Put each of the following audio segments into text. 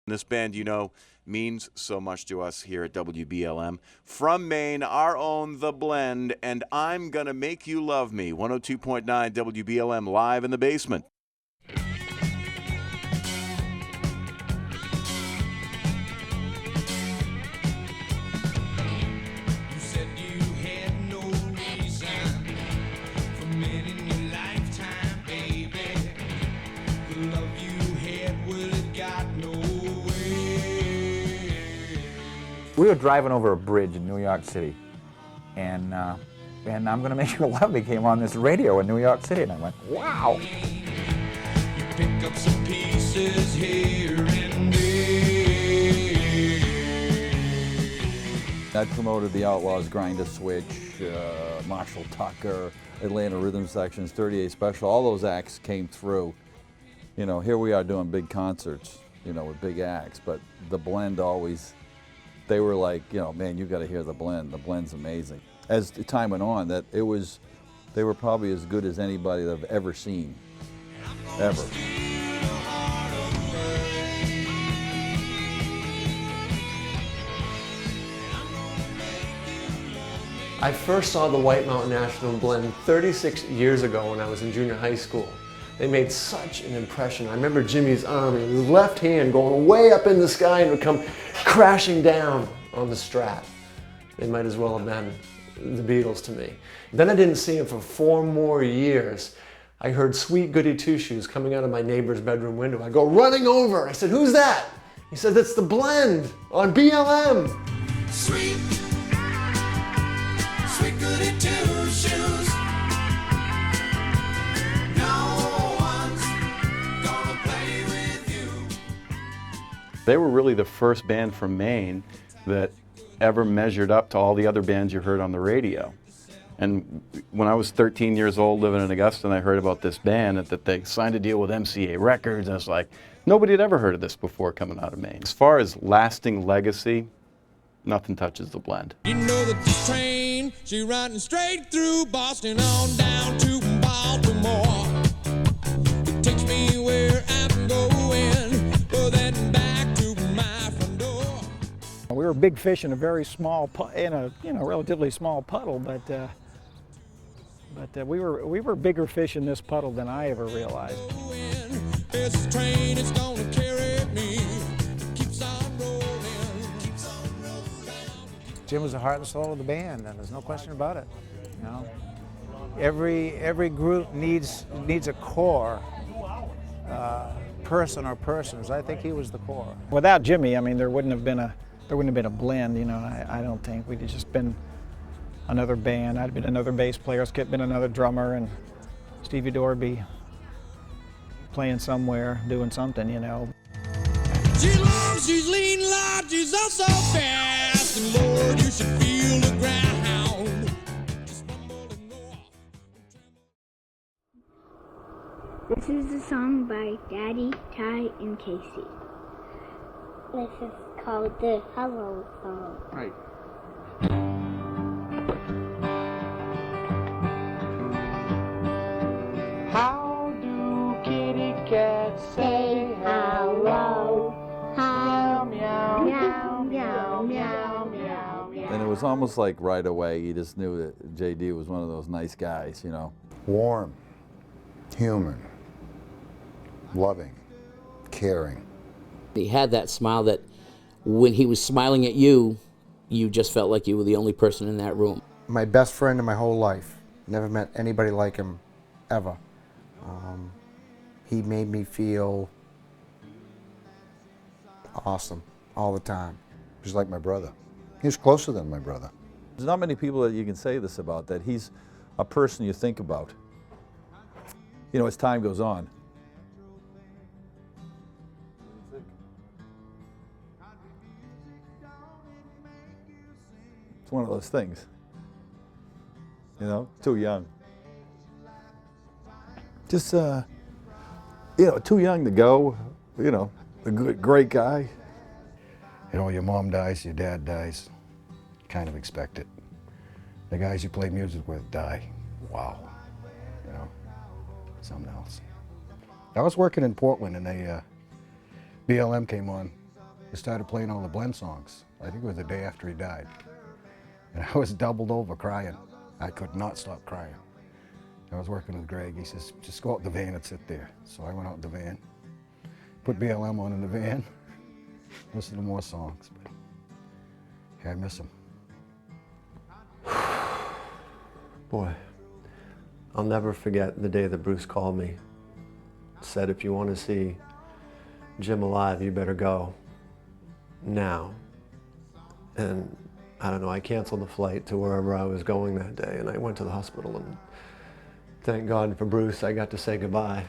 This band, you know, means so much to us here at WBLM. From Maine, our own The Blend, and I'm Gonna Make You Love Me. 102.9 WBLM live in the basement. We were driving over a bridge in New York City, and I'm Gonna Make You Love Me came on this radio in New York City, and I went, wow. You pick up some pieces here and there. I promoted the Outlaws, Grind a Switch, Marshall Tucker, Atlanta Rhythm Sections, 38 Special, all those acts came through. You know, here we are doing big concerts, you know, with big acts, but The Blend always, they were like, you know, man, you got to hear The Blend. The Blend's amazing. As the time went on, they were probably as good as anybody that I've ever seen, ever. I first saw the White Mountain National Blend 36 years ago when I was in junior high school. They made such an impression. I remember Jimmy's arm, his left hand going way up in the sky and would come crashing down on the Strat. They might as well have been the Beatles to me. Then I didn't see him for 4 more years. I heard Sweet Goody Two Shoes coming out of my neighbor's bedroom window. I go running over. I said, "Who's that?" He said, "That's The Blend on BLM." Sweet Goody Two Shoes. No one's gonna play with you. They were really the first band from Maine that ever measured up to all the other bands you heard on the radio. And when I was 13 years old living in Augusta and I heard about this band, that they signed a deal with MCA Records, and it's like, nobody had ever heard of this before coming out of Maine. As far as lasting legacy, nothing touches The Blend. You know that this train, she riding straight through Boston on down to Baltimore. It takes me where I'm going, but then back to my front door. We were big fish in a very small, relatively small puddle, but we were bigger fish in this puddle than I ever realized. This train is gonna carry me. Keeps on rolling. Jim was the heart and soul of the band, and there's no question about it. You know, every group needs a core person or persons. I think he was the core. Without Jimmy, I mean, there wouldn't have been a Blend. You know, I don't think we'd have just been another band. I'd been another bass player, Skip been another drummer, and Stevie Dorby playing somewhere, doing something, you know. She's long, she's lean, large, she's also fast, and Lord, you should feel the ground. Just rumble and go off. This is a song by Daddy, Ty, and Casey. This is called the Hello Song. Right. How do kitty cats say hello? Meow, meow, meow, meow, meow, meow. And it was almost like right away, you just knew that JD was one of those nice guys, you know. Warm, human, loving, caring. He had that smile that when he was smiling at you, you just felt like you were the only person in that room. My best friend in my whole life. Never met anybody like him, ever. He made me feel awesome all the time. He's like my brother. He's closer than my brother. There's not many people that you can say this about, that he's a person you think about, you know, as time goes on. It's one of those things, you know, too young. Just, you know, too young to go, you know, a great guy. You know, your mom dies, your dad dies, you kind of expect it. The guys you play music with die. Wow. You know, something else. I was working in Portland and BLM came on we started playing all the blend songs. I think it was the day after he died. And I was doubled over crying. I could not stop crying. I was working with Greg. He says, just go out in the van and sit there. So I went out in the van, put BLM on in the van, listened to more songs. But yeah, I miss him. Boy, I'll never forget the day that Bruce called me. Said, if you want to see Jim alive, you better go now. And I don't know, I canceled the flight to wherever I was going that day, and I went to the hospital, and thank God for Bruce, I got to say goodbye.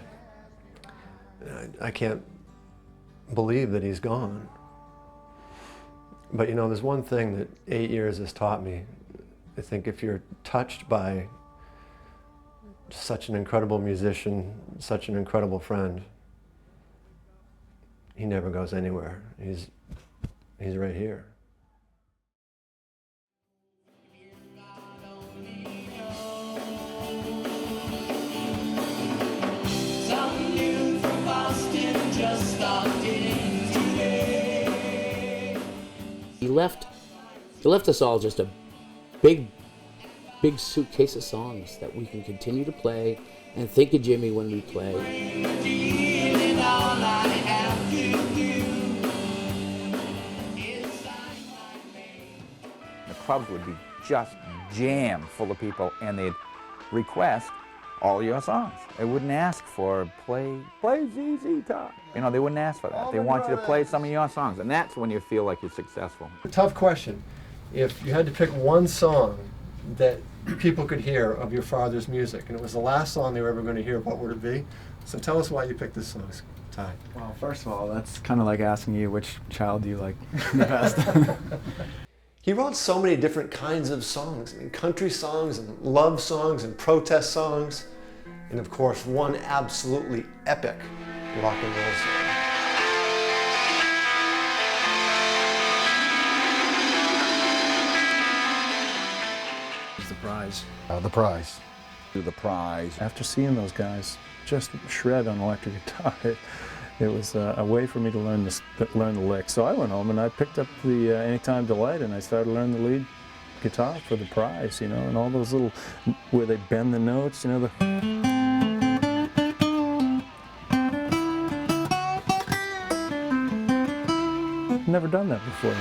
I can't believe that he's gone. But you know, there's one thing that 8 years has taught me. I think if you're touched by such an incredible musician, such an incredible friend, he never goes anywhere. He's right here. He left us all just a big suitcase of songs that we can continue to play and think of Jimmy when we play. The clubs would be just jammed full of people, and they'd request all your songs. They wouldn't ask for play ZZ Top. You know, they wouldn't ask for that. They want you to play some of your songs, and that's when you feel like you're successful. Tough question. If you had to pick one song that people could hear of your father's music, and it was the last song they were ever going to hear, what would it be? So tell us why you picked this song, Ty. Well, first of all, that's kind of like asking you which child do you like the best. He wrote so many different kinds of songs, and country songs, and love songs, and protest songs, and of course, one absolutely epic rock and roll song. The Prize. The Prize. The Prize. After seeing those guys just shred on electric guitar, it was a way for me to learn the licks. So I went home and I picked up the Anytime Delight, and I started learning the lead guitar for The Prize, you know, and all those little, where they bend the notes, you know, never done that before.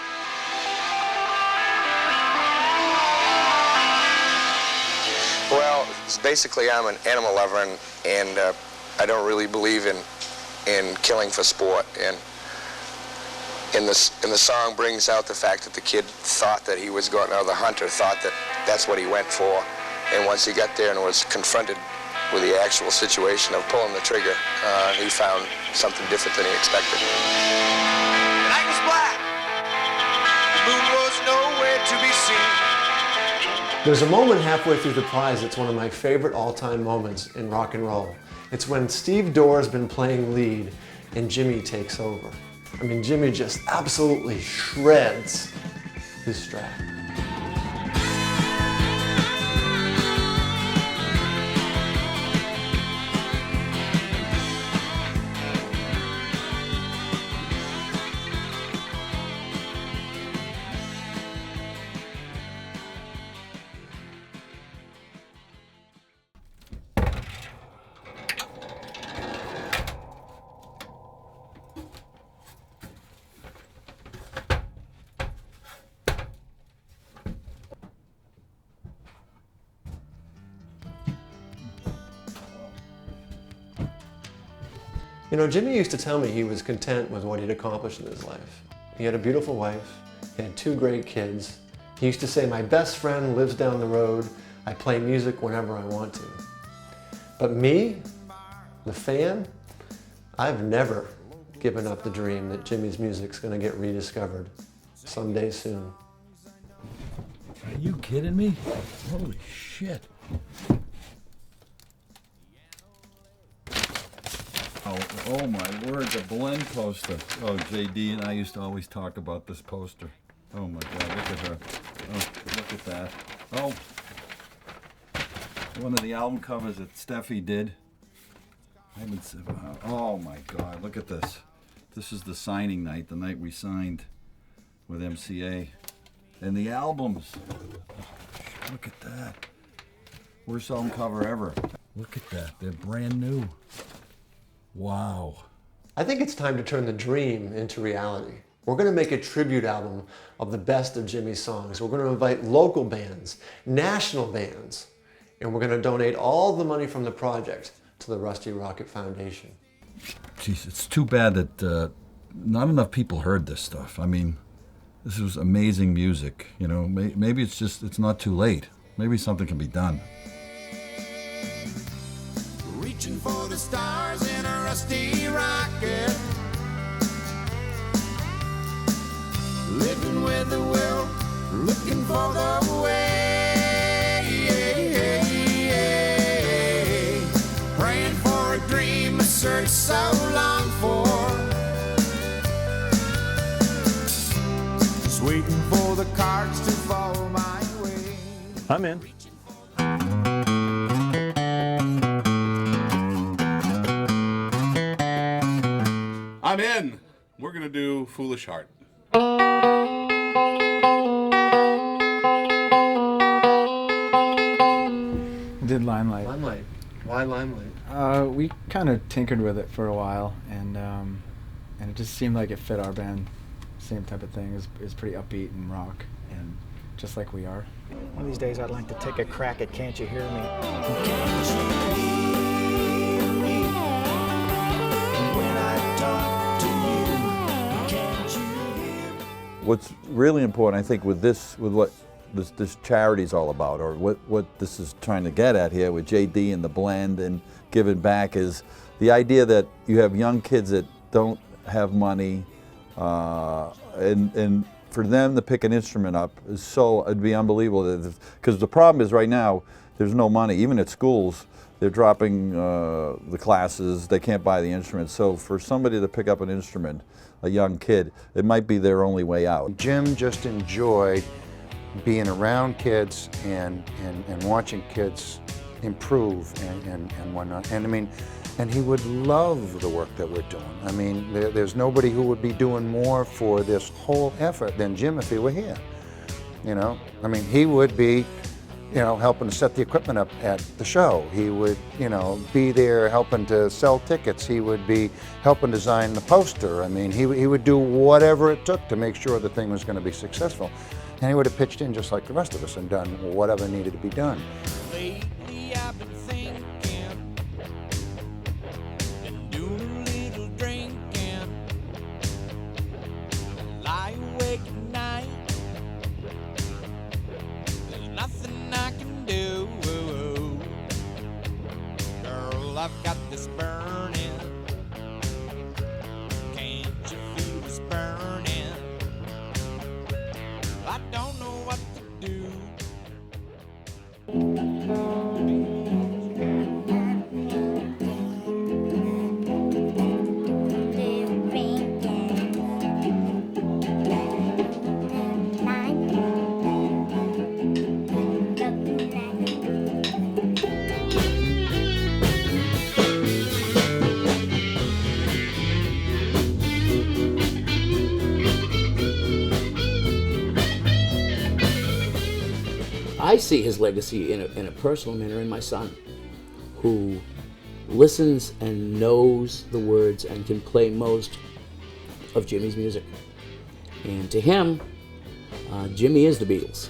Well, basically I'm an animal lover, and I don't really believe in killing for sport. And the song brings out the fact that the kid thought that he was going, or the hunter thought that that's what he went for. And once he got there and was confronted with the actual situation of pulling the trigger, he found something different than he expected. The night was black. The moon was nowhere to be seen. There's a moment halfway through The Prize that's one of my favorite all-time moments in rock and roll. It's when Steve Dorr's been playing lead and Jimmy takes over. I mean, Jimmy just absolutely shreds his Strat. You know, Jimmy used to tell me he was content with what he'd accomplished in his life. He had a beautiful wife, he had 2 great kids. He used to say, my best friend lives down the road. I play music whenever I want to. But me, the fan, I've never given up the dream that Jimmy's music's gonna get rediscovered someday soon. Are you kidding me? Holy shit. Oh my word, the blend poster. Oh, JD and I used to always talk about this poster. Oh my God, look at her. Oh, look at that. Oh, one of the album covers that Steffi did. Oh my God, look at this. This is the signing night, the night we signed with MCA. And the albums. Look at that. Worst album cover ever. Look at that. They're brand new. Wow. I think it's time to turn the dream into reality. We're going to make a tribute album of the best of Jimmy's songs. We're going to invite local bands, national bands, and we're going to donate all the money from the project to the Rusty Rocket Foundation. Jeez, it's too bad that not enough people heard this stuff. I mean, this was amazing music. You know, maybe it's not too late. Maybe something can be done. Reaching for the stars in a rusty rocket, living with the world, looking for the way, praying for a dream I searched so long for, just waiting for the cards to fall my way. I'm in. I'm in. We're going to do Foolish Heart. Did Limelight. Limelight. Why Limelight? We kind of tinkered with it for a while, and it just seemed like it fit our band. Same type of thing. Is pretty upbeat and rock, and just like we are. One of these days I'd like to take a crack at Can't You Hear Me? What's really important, I think, with what this charity is all about, or what this is trying to get at here with JD and the blend and giving back, is the idea that you have young kids that don't have money, and for them to pick an instrument up it'd be unbelievable. Because the problem is right now, there's no money. Even at schools, they're dropping the classes, they can't buy the instruments. So for somebody to pick up an instrument, a young kid, it might be their only way out. Jim just enjoyed being around kids and watching kids improve and whatnot. And I mean, and he would love the work that we're doing. I mean, there's nobody who would be doing more for this whole effort than Jim if he were here. You know, I mean, he would be, you know, helping to set the equipment up at the show. He would, you know, be there helping to sell tickets. He would be helping design the poster. I mean, he would do whatever it took to make sure the thing was going to be successful. And he would have pitched in just like the rest of us and done whatever needed to be done. Lately I've been thinking and doing a little drinking, lie awake at night. There's nothing I can do. Girl, I've got this burning. Can't you feel this burning? I don't know what to do. I see his legacy in a personal manner in my son, who listens and knows the words and can play most of Jimmy's music. And to him, Jimmy is the Beatles.